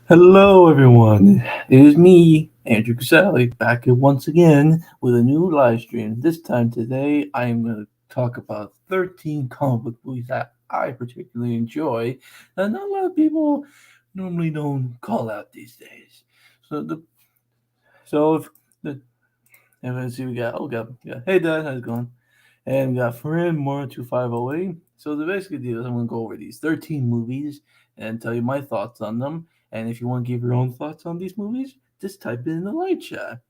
Hello, everyone. It is me, Andrew Casale, back once again with a new live stream. This time today, I'm going to talk about 13 comic book movies that I particularly enjoy that not a lot of people normally don't call out these days. So the so if the and let's see, we got hey Dad, how's it going? And we got friend more 2508. So the basic deal is I'm going to go over these 13 movies and tell you my thoughts on them. And if you want to give your own thoughts on these movies, just type it in the live chat.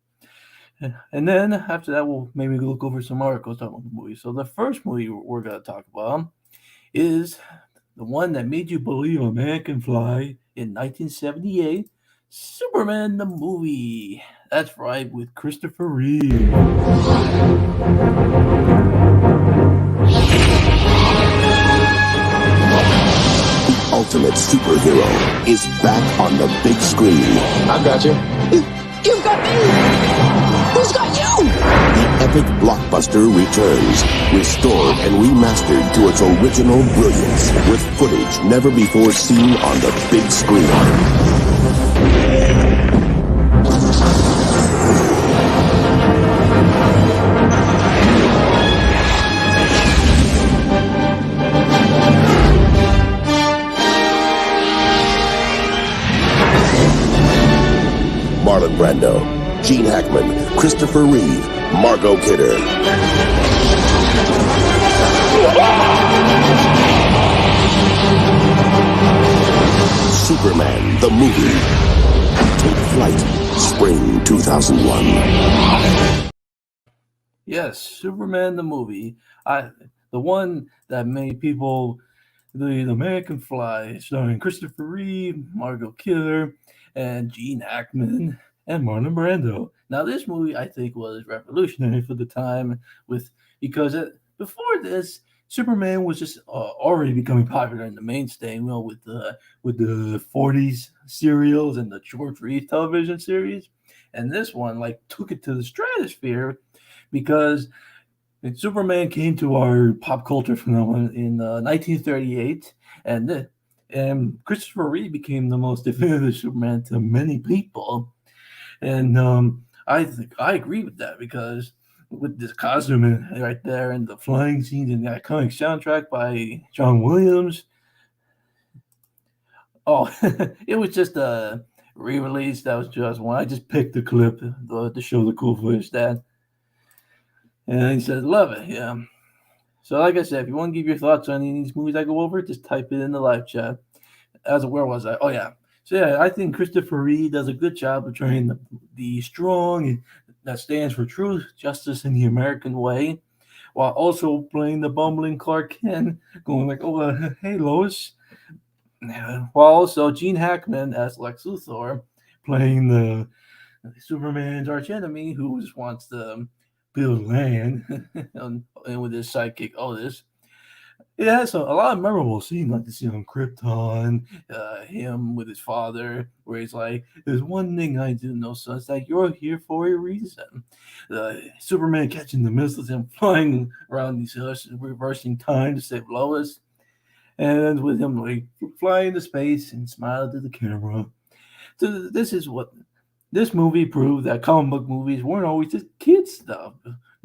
And then after that, we'll maybe look over some articles talking about the movie. So the first movie we're going to talk about is the one that made you believe a man can fly in 1978, Superman the movie. That's right, with Christopher Reeve. Ultimate superhero is back on the big screen. I got you. You've got me! Who's got you? The epic blockbuster returns, restored and remastered to its original brilliance, with footage never before seen on the big screen. Marlon Brando, Gene Hackman, Christopher Reeve, Margot Kidder. Superman, the movie. Take flight, spring 2001. Yes, Superman the movie. The one that made people the American Fly, starring Christopher Reeve, Margot Kidder, and Gene Hackman and Marlon Brando. Now, this movie I think was revolutionary for the time, because before this, Superman was just already becoming popular in the mainstay, with the 40s serials and the George Reeves television series, and this one took it to the stratosphere because Superman came to our pop culture phenomenon in 1938, and Christopher Reeve became the most definitive Superman to many people. And I agree with that, because with this costume right there and the flying scenes and the iconic soundtrack by John Williams, it was just a re-release. That was just one. I just picked the clip to show the cool footage that. And he said, love it, yeah. So like I said, if you want to give your thoughts on any of these movies I go over, just type it in the live chat. Where was I? Oh, yeah. So, yeah, I think Christopher Reeve does a good job portraying the strong that stands for truth, justice, in the American way, while also playing the bumbling Clark Kent, going hey, Lois. While also Gene Hackman as Lex Luthor, playing the Superman's archenemy who just wants to build land and with his sidekick Otis. It has a lot of memorable scenes, like the scene on Krypton, him with his father, where he's like, there's one thing I do know, son, it's that you're here for a reason. Superman catching the missiles and flying around these hills, reversing time to save Lois. And with him flying into space and smiling to the camera. So this movie proved that comic book movies weren't always just kid stuff.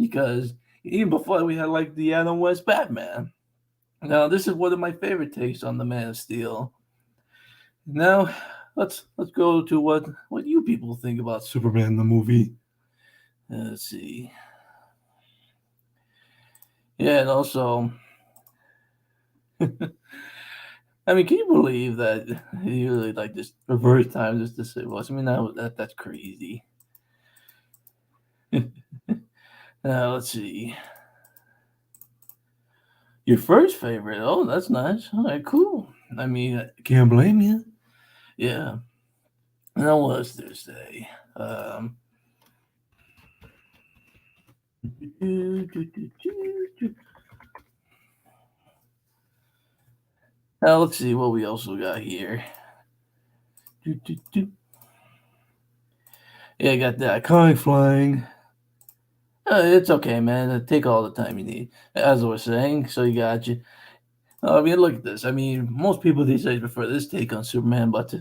because even before we had like the Adam West Batman. Now, this is one of my favorite takes on the Man of Steel. Now, let's go to what you people think about Superman the movie. Let's see. Yeah, and also, I mean, can you believe that he really like just reverse time just to say was? I mean, that's crazy. Now let's see. Your first favorite? Oh, that's nice. All right, cool. I mean, I can't blame you. Yeah. That was Thursday. Now let's see what we also got here. Yeah, I got the iconic flying. It's okay, man. Take all the time you need. As I was saying, so you got you. I mean, look at this. I mean, most people these days prefer this take on Superman, but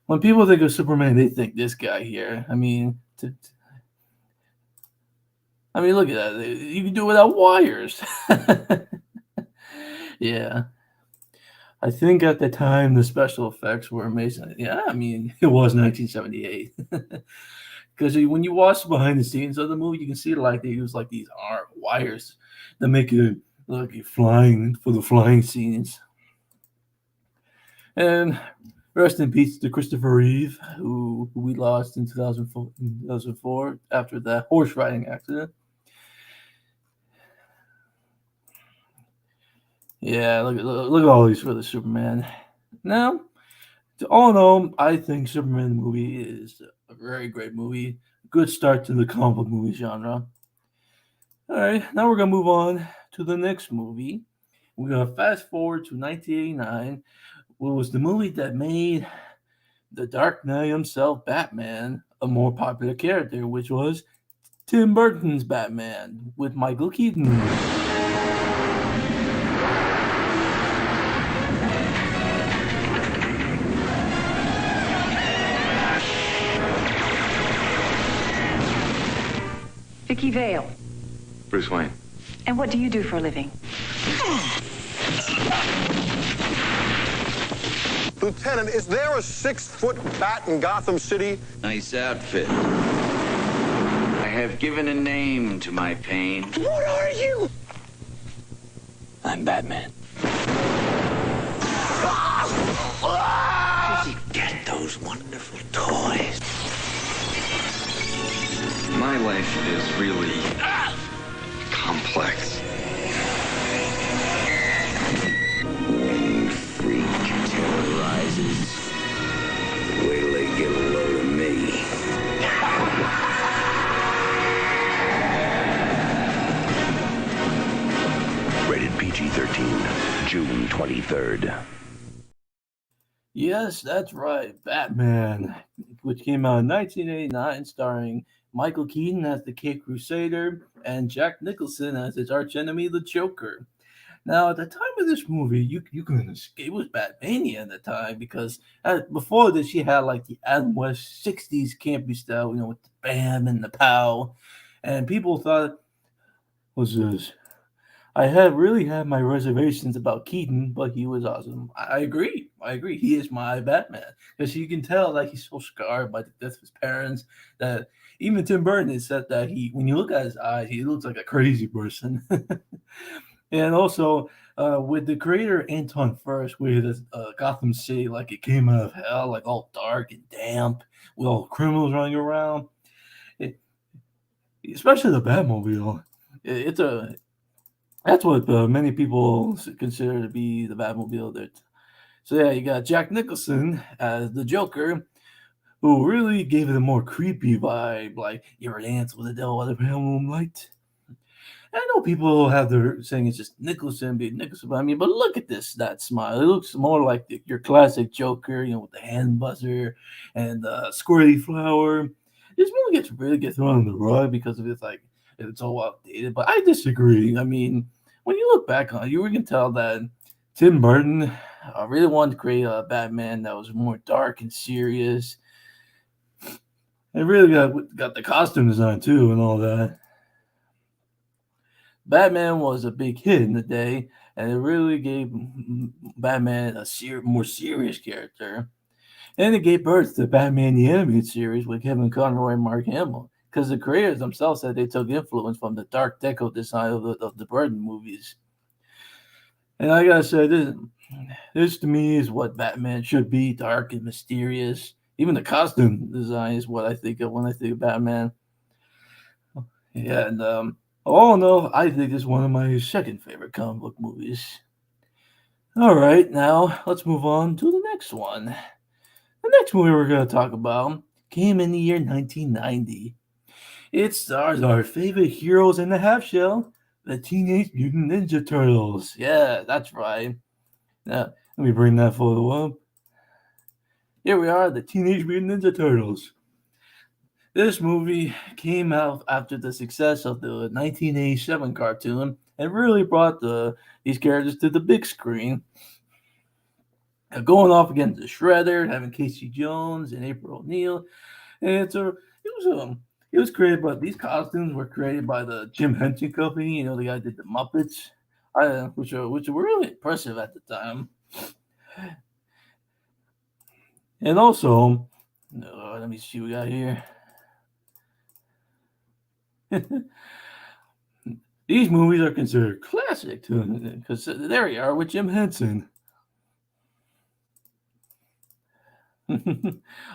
when people think of Superman, they think this guy here. I mean, look at that. You can do it without wires. Yeah. I think at the time the special effects were amazing. Yeah, I mean, it was 1978. Because when you watch behind the scenes of the movie, you can see like they use like these wires that make it look like you're flying for the flying scenes. And rest in peace to Christopher Reeve, who we lost in 2004 after that horse riding accident. Yeah, look at all these for the Superman. Now, all in all, I think Superman the movie is a very great movie. Good start to the comic book movie genre. All right, now we're gonna move on to the next movie. We're gonna fast forward to 1989, what was the movie that made the Dark Knight himself, Batman, a more popular character, which was Tim Burton's Batman with Michael Keaton. Vicky Vale. Bruce Wayne. And what do you do for a living? Lieutenant, is there a 6-foot bat in Gotham City? Nice outfit. I have given a name to my pain. What are you? I'm Batman. Where did you get those wonderful toys? My life is really complex. One freak terrorizes. Wait till they get a load of me. Rated PG-13, June 23rd. Yes, that's right, Batman, which came out in 1989, starring Michael Keaton as the Cape Crusader and Jack Nicholson as his archenemy, the Joker. Now, at the time of this movie, you couldn't escape. It was Batmania at the time because before this, you had like the Adam West 60s campy style, with the bam and the pow. And people thought, what's this? I really had my reservations about Keaton, but he was awesome. I agree. He is my Batman because you can tell like he's so scarred by the death of his parents that even Tim Burton has said that when you look at his eyes, he looks like a crazy person. And also with the creator Anton First, with Gotham City, like it came out of hell, like all dark and damp, with all criminals running around. Especially the Batmobile. That's what many people consider to be the Batmobile. So yeah, you got Jack Nicholson as the Joker, who really gave it a more creepy vibe, like you're an dance with the devil by the pale moonlight. I know people have their saying it's just Nicholson being Nicholson, but but look at that smile. It looks more like your classic Joker, with the hand buzzer and the squirty flower. This movie really gets thrown on the rug because of it's all outdated. But I disagree. I mean, when you look back on it, you can tell that Tim Burton really wanted to create a Batman that was more dark and serious. It really got the costume design too and all that. Batman was a big hit in the day, and it really gave Batman a more serious character. And it gave birth to Batman the Animated Series with Kevin Conroy and Mark Hamill, because the creators themselves said they took influence from the dark deco design of the Burton movies. And I gotta say, this to me is what Batman should be: dark and mysterious. Even the costume design is what I think of when I think of Batman. Yeah, and all in all, I think it's one of my second favorite comic book movies. All right, now let's move on to the next one. The next movie we're going to talk about came in the year 1990. It stars our favorite heroes in the half shell, the Teenage Mutant Ninja Turtles. Yeah, that's right. Now, let me bring that photo up. Here we are, the Teenage Mutant Ninja Turtles. This movie came out after the success of the 1987 cartoon and really brought these characters to the big screen. Going off against the Shredder, having Casey Jones and April O'Neil, and it was created, but these costumes were created by the Jim Henson Company. You know, the guy that did the Muppets, which were really impressive at the time. And also, let me see what we got here. These movies are considered classic too, because there we are with Jim Henson.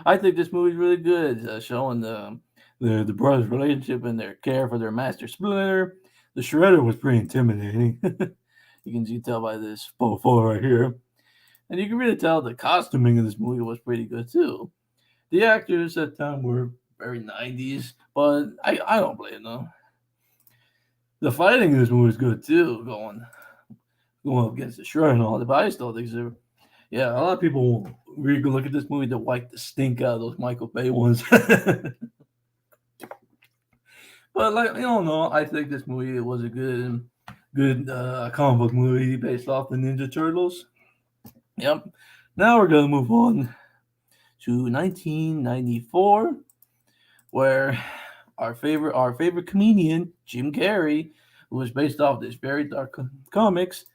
I think this movie is really good, showing the brothers' relationship and their care for their master Splinter. The Shredder was pretty intimidating. You can tell by this photo right here. And you can really tell the costuming of this movie was pretty good too. The actors at the time were very 90s, but I don't blame them. The fighting in this movie is good too, going up against the Shredder and all that, but I still think a lot of people really look at this movie to wipe the stink out of those Michael Bay ones. But I think this movie was a good comic book movie based off the Ninja Turtles. Yep. Now we're gonna move on to 1994, where our favorite comedian Jim Carrey, who was based off this very dark comics,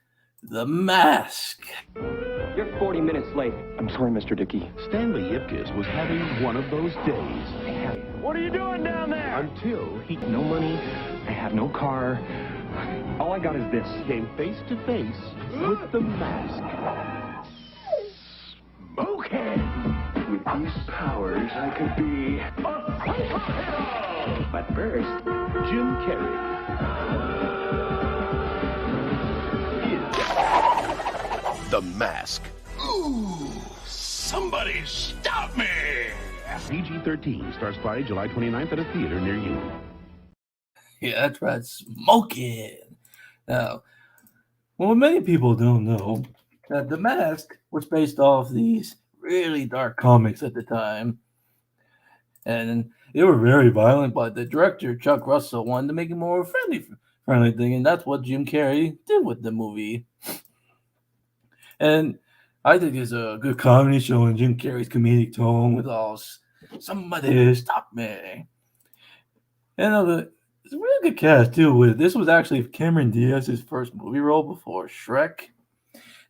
The Mask. You're 40 minutes late. I'm sorry, Mr. Dickey. Stanley Ipkiss was having one of those days. What are you doing down there? Until he no money, I have no car. All I got is this. Came face to face with The Mask. Smokehead! With these powers, I could be a superhero! But first, Jim Carrey is The Mask. Ooh, somebody stop me! PG-13 starts Friday, July 29th at a theater near you. Yeah, that's right, smoking. Now, well, many people don't know that The Mask was based off these really dark comics at the time. And they were very violent, but the director, Chuck Russell, wanted to make it more friendly thing, and that's what Jim Carrey did with the movie. And I think it's a good comedy showing Jim Carrey's comedic tone with all somebody stop me. And it's a really good cast too. This was actually Cameron Diaz's first movie role before Shrek,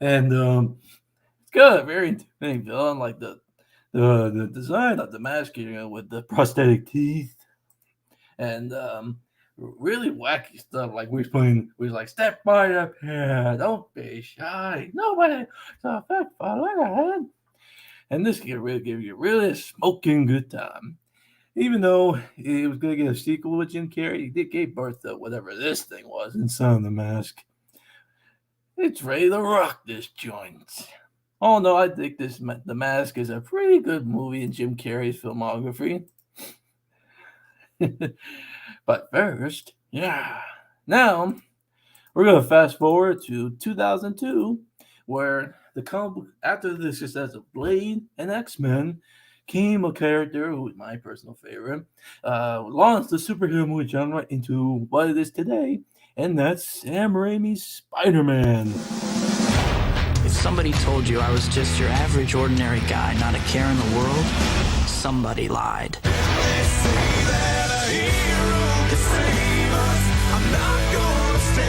and it's good, very intimidating villain. Like the design of the mask, with the prosthetic teeth, and really wacky stuff. Like we was like, step by the pair, don't be shy, nobody so fat follow ahead. And this can really give you really a smoking good time. Even though it was going to get a sequel with Jim Carrey, it gave birth to whatever this thing was inside the mask. It's ready to rock this joint. Oh no, I think The Mask is a pretty good movie in Jim Carrey's filmography. But first, now we're going to fast forward to 2002, where after the success of Blade and X-Men, came a character who is my personal favorite, launched the superhero movie genre into what it is today, and that's Sam Raimi's Spider-Man. If somebody told you I was just your average, ordinary guy, not a care in the world, somebody lied. They say that a hero can save us. I'm not gonna stay.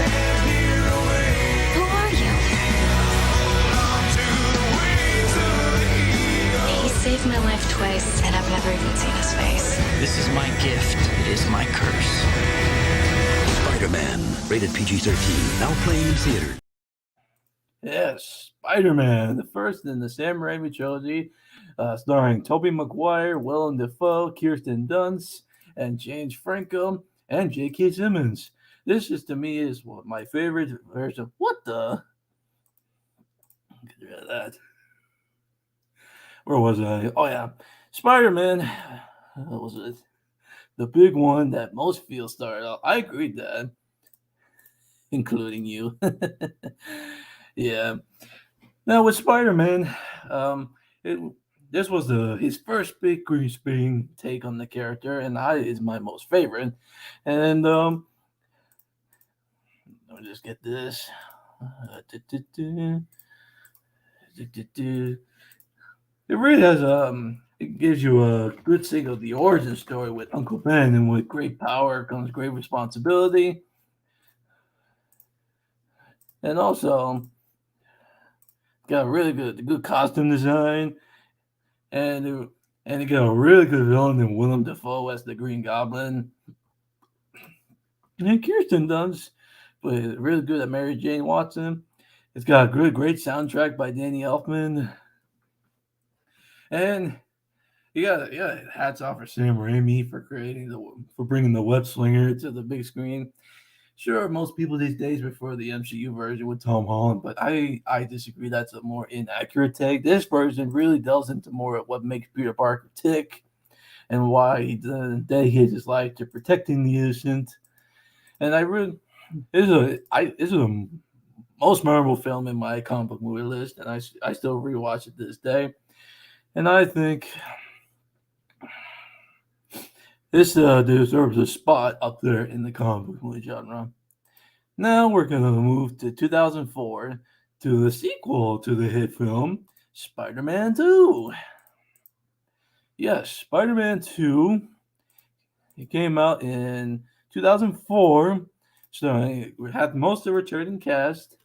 gift, it is my curse. Spider-Man, rated PG-13, now playing in theaters. Yes, Spider-Man, the first in the Sam Raimi trilogy, starring Tobey Maguire, Willem Dafoe, Kirsten Dunst, and James Franco, and J.K. Simmons. This is, to me, is what my favorite version. What the? Get rid of that. Where was I? Oh yeah, Spider-Man. What was it? The big one that most feel started off. I agree with that, including you. Yeah. Now with Spider-Man, it, this was his first big green screen take on the character, and is my most favorite. And let me just get this. It really has it gives you a good thing of the origin story with Uncle Ben, and with great power comes great responsibility, and also got a really good costume design, and it got a really good villain in Willem Dafoe as the Green Goblin, and Kirsten Dunst, but really good at Mary Jane Watson. It's got a great soundtrack by Danny Elfman, and yeah, hats off for Sam Raimi for bringing the web slinger to the big screen. Sure, most people these days prefer the MCU version with Tom Holland, but I disagree. That's a more inaccurate take. This version really delves into more of what makes Peter Parker tick and why he dedicates his life to protecting the innocent. And this is a most memorable film in my comic book movie list, and I still rewatch it to this day. And I think this deserves a spot up there in the comic book movie genre. Now we're going to move to 2004 to the sequel to the hit film, Spider-Man 2. Yes, Spider-Man 2. It came out in 2004. So it had most of the returning cast,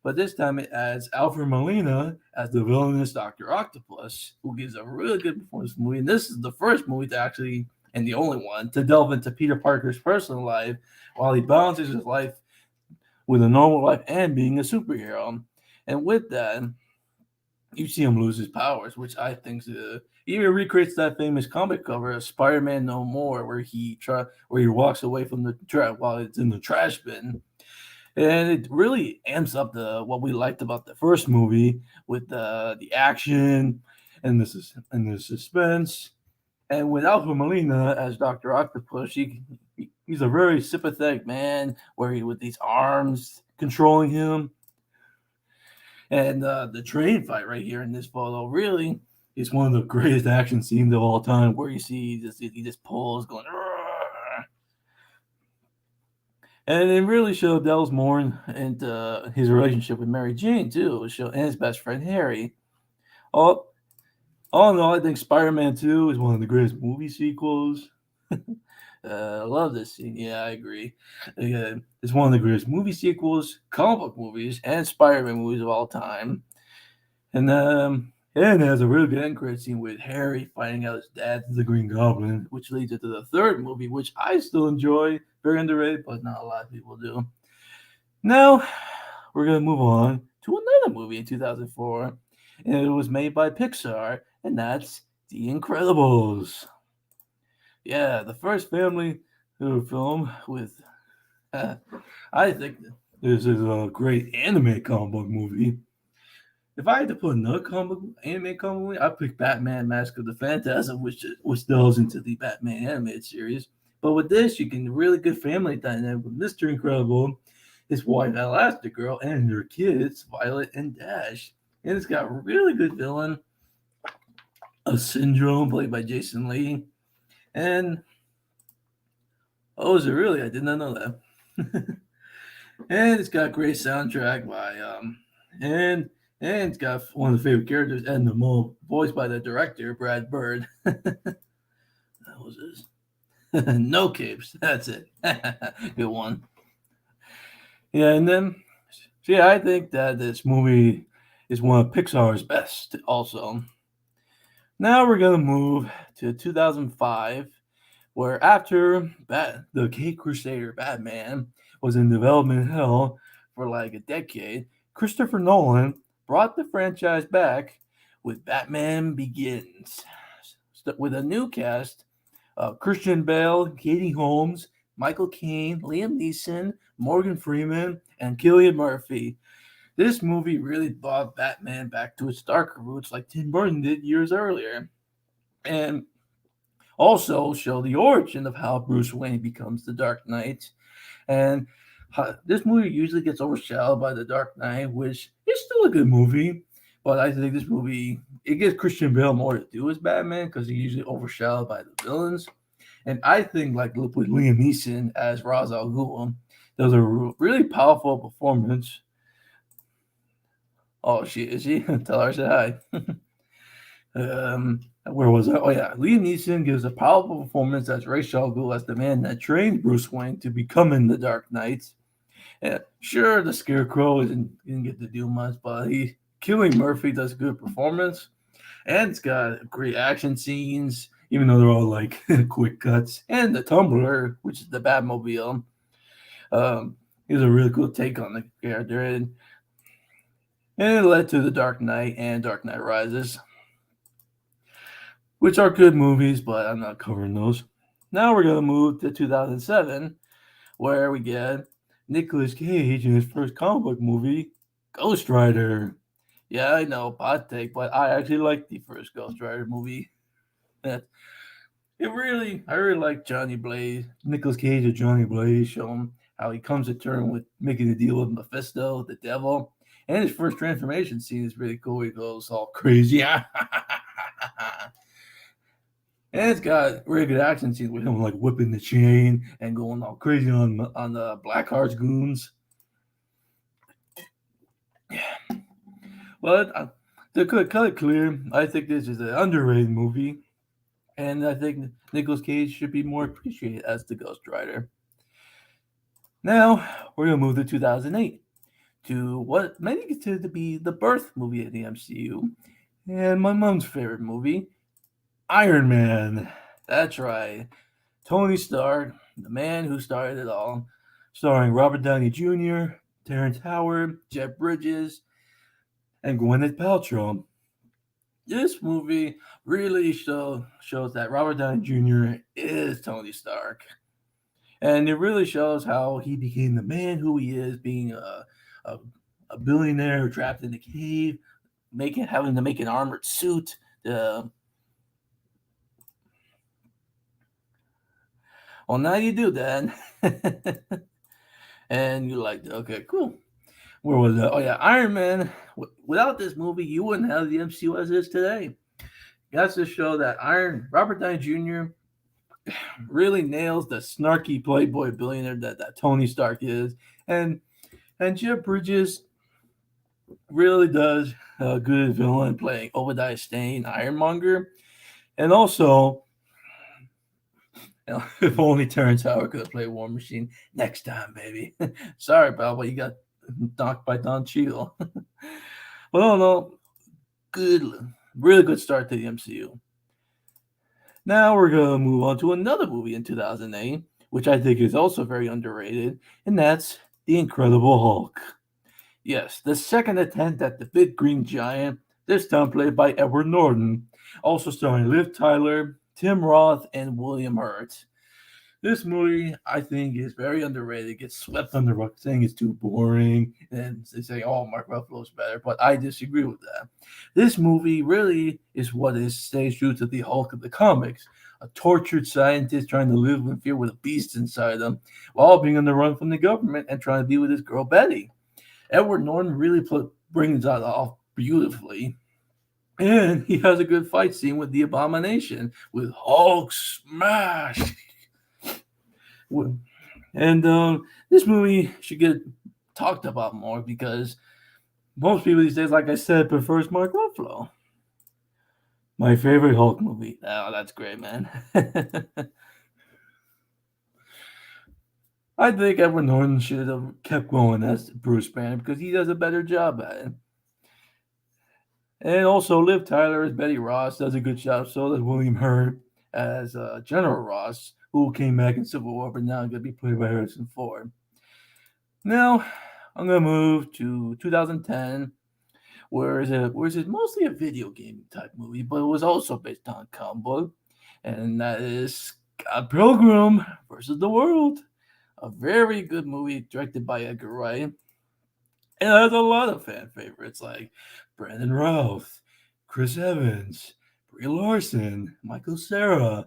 but this time it adds Alfred Molina as the villainous Dr. Octopus, who gives a really good performance in the movie. And this is the first movie to actually, and the only one, to delve into Peter Parker's personal life while he balances his life with a normal life and being a superhero. And with that, you see him lose his powers, which I think even recreates that famous comic cover of Spider-Man No More, where he walks away from the trash while it's in the trash bin. And it really amps up what we liked about the first movie with the action and the suspense. And with Alfred Molina as Dr. Octopus, he's a very sympathetic man, with these arms controlling him. And the train fight right here in this photo really is one of the greatest action scenes of all time, where you see he just pulls going. Argh! And it really delves more into his relationship with Mary Jane too, and his best friend Harry. All in all, I think Spider-Man 2 is one of the greatest movie sequels. I love this scene. Yeah, I agree. It's one of the greatest movie sequels, comic book movies, and Spider-Man movies of all time. And it has a really good end credit scene with Harry finding out his dad's the Green Goblin, which leads into the third movie, which I still enjoy. Very underrated, but not a lot of people do. Now, we're going to move on to another movie in 2004. And it was made by Pixar, and that's The Incredibles. Yeah, the first family film with. I think this is a great anime comic book movie. If I had to put another anime comic movie, I'd pick Batman: Mask of the Phantasm, which delves into the Batman animated series. But with this, you can really good family dynamic with Mr. Incredible, his wife Elastigirl, and their kids Violet and Dash. And it's got a really good villain, a Syndrome played by Jason Lee, and is it really? I did not know that. And it's got a great soundtrack by and it's got one of the favorite characters, Edna Mode, voiced by the director Brad Bird. That was this. No capes. That's it. Good one. Yeah, and then I think that this movie is one of Pixar's best also. Now we're going to move to 2005, where after the Cape Crusader Batman was in development hell for like a decade, Christopher Nolan brought the franchise back with Batman Begins, with a new cast of Christian Bale, Katie Holmes, Michael Caine, Liam Neeson, Morgan Freeman, and Cillian Murphy. This movie really brought Batman back to its darker roots like Tim Burton did years earlier. And also show the origin of how Bruce Wayne becomes the Dark Knight. And this movie usually gets overshadowed by The Dark Knight, which is still a good movie. But I think this movie, it gives Christian Bale more to do as Batman because he's usually overshadowed by the villains. And I think, like with Liam Neeson as Ra's al Ghul, that was a really powerful performance. Oh, is she? Tell her I said hi. Where was I? Oh, yeah. Liam Neeson gives a powerful performance as Ra's al Ghul, as the man that trained Bruce Wayne to becoming the Dark Knight. And sure, the Scarecrow didn't get to do much, but Cillian Murphy does a good performance. And it's got great action scenes, even though they're all like quick cuts. And the Tumbler, which is the Batmobile, is a really cool take on the character. And it led to The Dark Knight and Dark Knight Rises, which are good movies, but I'm not covering those. Now we're going to move to 2007, where we get Nicolas Cage in his first comic book movie, Ghost Rider. Yeah, I know, hot take, but I actually liked the first Ghost Rider movie. I really like Johnny Blaze, Nicolas Cage or Johnny Blaze, show him how he comes to terms with making a deal with Mephisto, the devil. And his first transformation scene is really cool. He goes all crazy. And it's got really good action scenes with him like whipping the chain and going all crazy on the Blackheart's goons. But to cut it clear, I think this is an underrated movie. And I think Nicolas Cage should be more appreciated as the Ghost Rider. Now, we're going to move to 2008. To what many consider to be the birth movie of the MCU, and my mom's favorite movie, Iron Man. That's right. Tony Stark, the man who started it all, starring Robert Downey Jr., Terrence Howard, Jeff Bridges, and Gwyneth Paltrow. This movie really shows that Robert Downey Jr. is Tony Stark. And it really shows how he became the man who he is, being a billionaire trapped in a cave, having to make an armored suit. Well, now you do that. And you're like, okay, cool. Where was that? Oh, yeah, Iron Man. Without this movie, you wouldn't have the MCU as it is today. That's to show that Robert Downey Jr. really nails the snarky playboy billionaire that Tony Stark is. And Jeff Bridges really does a good villain playing Obadiah Stane, Ironmonger. And also, if only Terrence Howard could have played War Machine next time, baby. Sorry, pal, but you got knocked by Don Cheadle. Well, no, really good start to the MCU. Now we're going to move on to another movie in 2008, which I think is also very underrated, and that's The Incredible Hulk. Yes, the second attempt at the big green giant, this time played by Edward Norton, also starring Liv Tyler, Tim Roth, and William Hurt. This movie, I think, is very underrated. It gets swept under the rug, saying it's too boring, and they say, oh, Mark Ruffalo's better, but I disagree with that. This movie really is what stays true to the Hulk of the comics, a tortured scientist trying to live in fear with a beast inside him, while being on the run from the government and trying to be with his girl Betty. Edward Norton really brings that off beautifully. And he has a good fight scene with the Abomination, with Hulk smash. And this movie should get talked about more because most people these days, like I said, prefers Mark Ruffalo. My favorite Hulk movie. Oh, that's great, man. I think Edward Norton should have kept going as Bruce Banner because he does a better job at it. And also, Liv Tyler as Betty Ross does a good job. So does William Hurt as General Ross, who came back in Civil War, but now going to be played by Harrison Ford. Now, I'm going to move to 2010, where it's mostly a video game type movie, but it was also based on a comic book, and that is Pilgrim versus the World. A very good movie directed by Edgar Wright. And it has a lot of fan favorites like Brandon Routh, Chris Evans, Brie Larson, Michael Cera,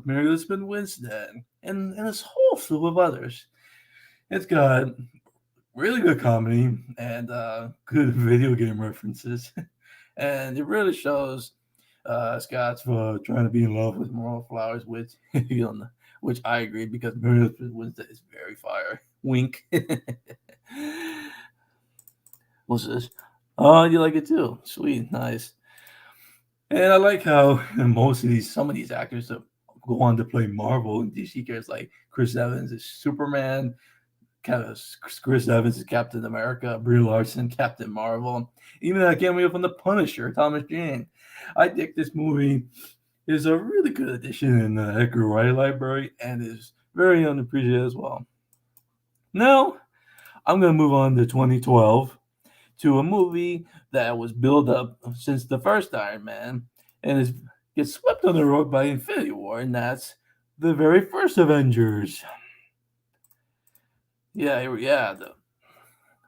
Mary Elizabeth Winstead, and a whole slew of others. It's got really good comedy and good video game references. And it really shows Scott's trying to be in love with Moral Flowers, which which I agree because Mary Elizabeth Winstead is very fire. Wink. What's this? Oh, you like it too? Sweet, nice. And I like how some of these actors that go on to play Marvel and DC characters, like Chris Evans is Superman, Chris Evans is Captain America, Brie Larson, Captain Marvel, even that cameo from The Punisher, Thomas Jane. I think this movie is a really good addition in the Edgar Wright library and is very unappreciated as well. Now, I'm going to move on to 2012 to a movie that was built up since the first Iron Man and gets swept on the rug by Infinity War, and that's the very first Avengers.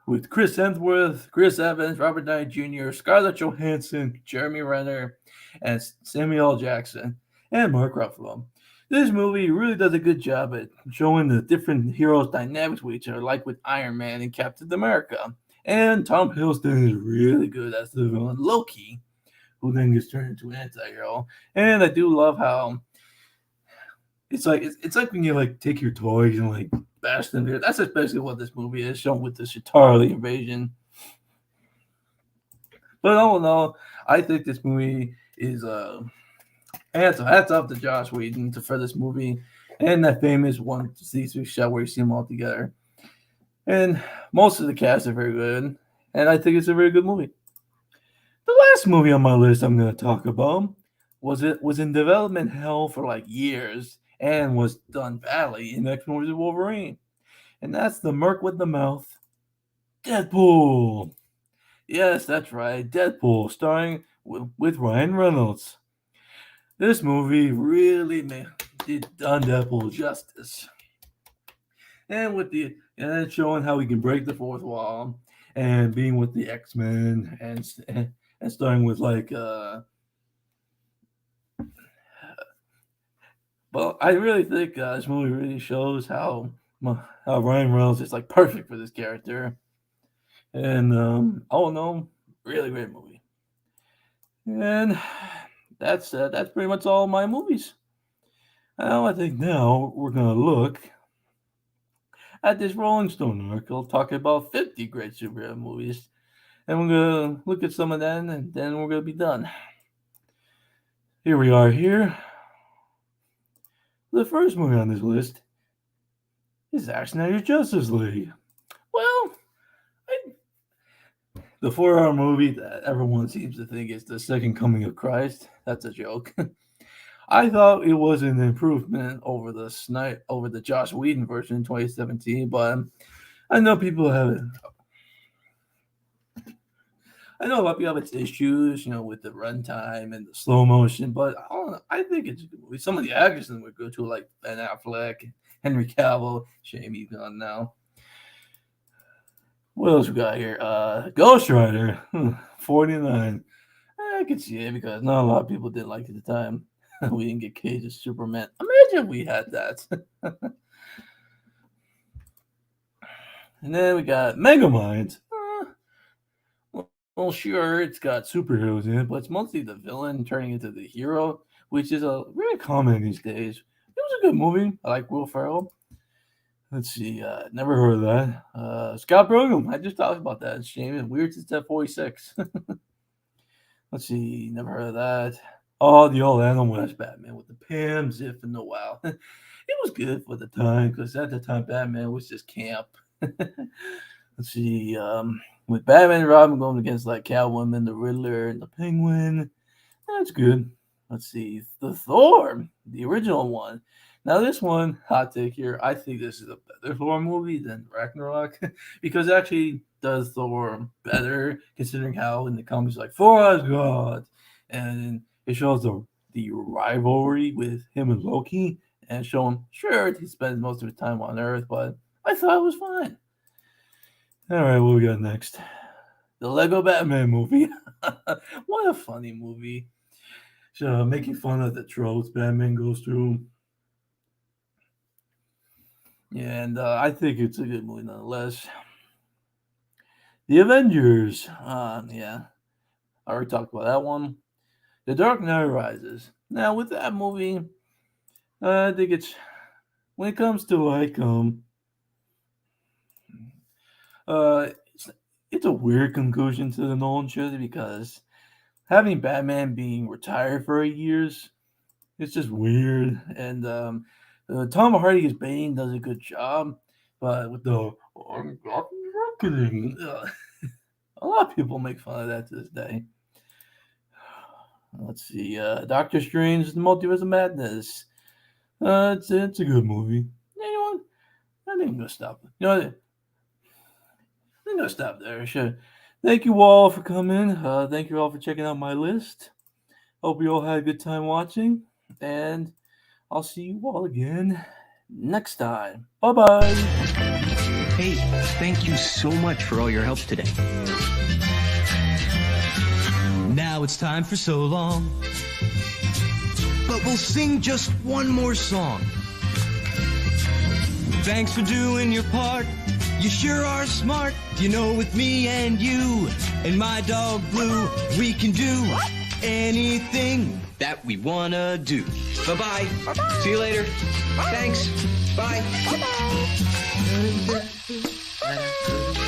With Chris Hemsworth, Chris Evans, Robert Downey Jr., Scarlett Johansson, Jeremy Renner, and Samuel L. Jackson, and Mark Ruffalo. This movie really does a good job at showing the different heroes' dynamics with each other, like with Iron Man and Captain America. And Tom Hiddleston is really good as the villain Loki, who then gets turned into an anti-hero. And I do love how it's like when you like take your toys and like bash them there. That's especially what this movie is, shown with the Chitauri invasion. But all in all, I think this movie is hats off to Joss Whedon for this movie and that famous one C3 shot where you see them all together. And most of the cast are very good, and I think it's a very good movie. The last movie on my list I'm going to talk about was in development hell for like years and was done badly in X-Men vs. Wolverine. And that's the Merc with the Mouth, Deadpool. Yes, that's right, Deadpool, starring with Ryan Reynolds. This movie really did Deadpool justice. And it's showing how he can break the fourth wall and being with the X-Men and starting with like but I really think this movie really shows how Ryan Reynolds is like perfect for this character. And all in all, really great movie. And that's pretty much all my movies. Now I think we're gonna look at this Rolling Stone article talking about 50 great superhero movies. And we're going to look at some of them, and then we're going to be done. Here we are here. The first movie on this list is Zack Snyder's Justice League. Well, the 4-hour movie that everyone seems to think is the second coming of Christ. That's a joke. I thought it was an improvement over the Joss Whedon version in 2017, but I know people have a lot of people have its issues, with the runtime and the slow motion, but I think it's a good movie. Some of the actors in it were good too, like Ben Affleck, Henry Cavill. Shame he's gone now. What else we got here? Ghost Rider, 49. I can see it because not a lot of people did like it at the time. We didn't get Cage as Superman. Imagine we had that. And then we got Megamind. Well, sure, it's got superheroes in it, but it's mostly the villain turning into the hero, which is a really common these days. It was a good movie. I like Will Ferrell. Let's see. Never heard of that. Scott Pilgrim. I just talked about that. It's shame. It's weird since that 46. Let's see. Never heard of that. Oh, the old Adam West Batman with the Pam, Ziff, and the Wow. It was good for the time because at the time Batman was just camp. Let's see. With Batman and Robin going against like Catwoman, the Riddler, and the Penguin. That's good. Let's see. The Thor, the original one. Now, this one, hot take here, I think this is a better Thor movie than Ragnarok because it actually does Thor better, considering how in the comics, like, Thor is God. And it shows the rivalry with him and Loki and show him, sure, he spends most of his time on Earth, but I thought it was fine. All right, what we got next? The Lego Batman movie. What a funny movie. So, making fun of the tropes Batman goes through. Yeah, and I think it's a good movie nonetheless. The Avengers. Yeah, I already talked about that one. The Dark Knight Rises. Now, with that movie, I think it's, when it comes to like it's a weird conclusion to the Nolan trilogy because having Batman being retired for 8 years, it's just weird. And Tom Hardy as Bane does a good job, but with the marketing, a lot of people make fun of that to this day. Let's see, Doctor Strange: The Multiverse of Madness. It's a good movie. You know what? I think I'm gonna stop. You know what? I'm gonna stop there. Sure. Thank you all for coming. Thank you all for checking out my list. Hope you all had a good time watching, and I'll see you all again next time. Bye-bye. Hey, thank you so much for all your help today. Now it's time for So Long. But we'll sing just one more song. Thanks for doing your part. You sure are smart. You know, with me and you and my dog Blue, we can do anything that we wanna do. Bye-bye. Bye-bye. See you later. Bye. Thanks. Bye. Bye-bye.